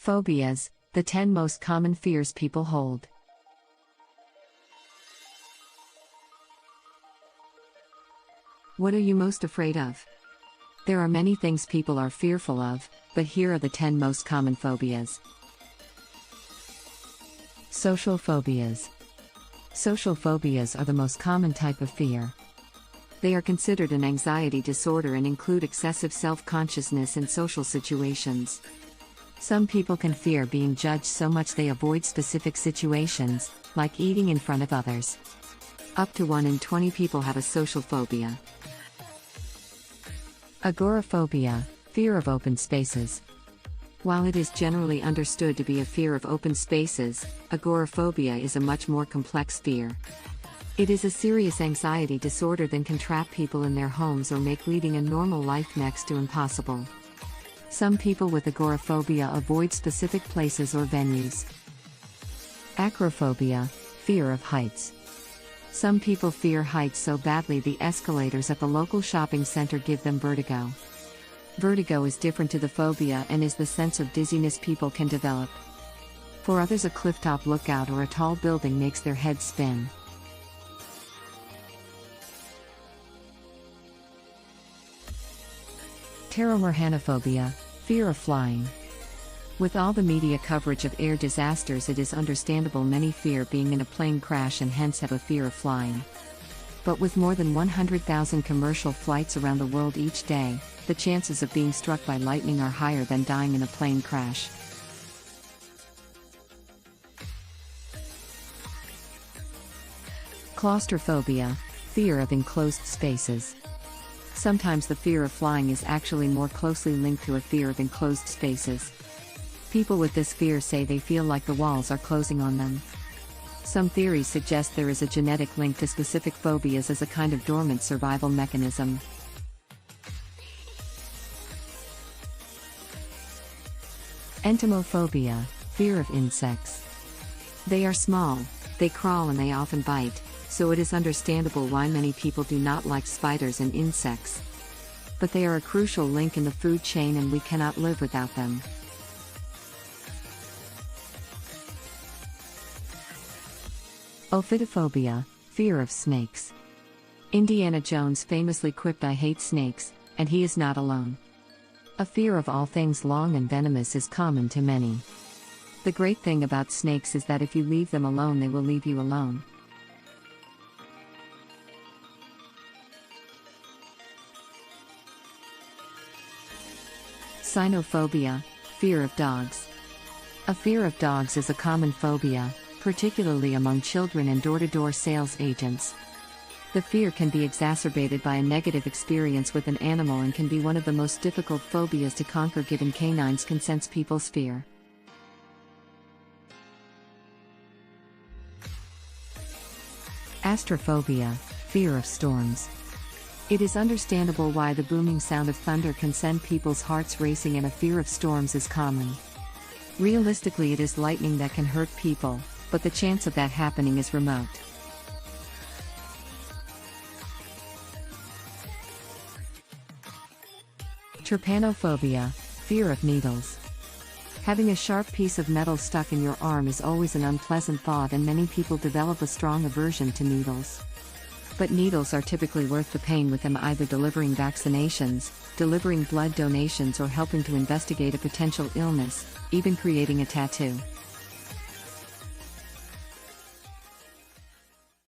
Phobias, the 10 most common fears people hold. What are you most afraid of? There are many things people are fearful of, but here are the 10 most common phobias. Social phobias. Social phobias are the most common type of fear. They are considered an anxiety disorder and include excessive self-consciousness in social situations. Some people can fear being judged so much they avoid specific situations, like eating in front of others. Up to 1 in 20 people have a social phobia. Agoraphobia, fear of open spaces. While it is generally understood to be a fear of open spaces, agoraphobia is a much more complex fear. It is a serious anxiety disorder that can trap people in their homes or make leading a normal life next to impossible. Some people with agoraphobia avoid specific places or venues. Acrophobia, fear of heights. Some people fear heights so badly the escalators at the local shopping center give them vertigo. Vertigo is different to the phobia and is the sense of dizziness people can develop. For others, a clifftop lookout or a tall building makes their head spin. Agoraphobia, fear of flying. With all the media coverage of air disasters, it is understandable many fear being in a plane crash and hence have a fear of flying. But with more than 100,000 commercial flights around the world each day, the chances of being struck by lightning are higher than dying in a plane crash. Claustrophobia, fear of enclosed spaces. Sometimes the fear of flying is actually more closely linked to a fear of enclosed spaces. People with this fear say they feel like the walls are closing on them. Some theories suggest there is a genetic link to specific phobias as a kind of dormant survival mechanism. Entomophobia, fear of insects. They are small, they crawl and they often bite, so it is understandable why many people do not like spiders and insects. But they are a crucial link in the food chain and we cannot live without them. Ophidophobia, fear of snakes. Indiana Jones famously quipped, "I hate snakes," and he is not alone. A fear of all things long and venomous is common to many. The great thing about snakes is that if you leave them alone, they will leave you alone. Cynophobia, fear of dogs. A fear of dogs is a common phobia, particularly among children and door-to-door sales agents. The fear can be exacerbated by a negative experience with an animal and can be one of the most difficult phobias to conquer given canines can sense people's fear. Astrophobia, fear of storms. It is understandable why the booming sound of thunder can send people's hearts racing, and a fear of storms is common. Realistically, it is lightning that can hurt people, but the chance of that happening is remote. Trypanophobia, fear of needles. Having a sharp piece of metal stuck in your arm is always an unpleasant thought, and many people develop a strong aversion to needles. But needles are typically worth the pain, with them either delivering vaccinations, delivering blood donations, or helping to investigate a potential illness, even creating a tattoo.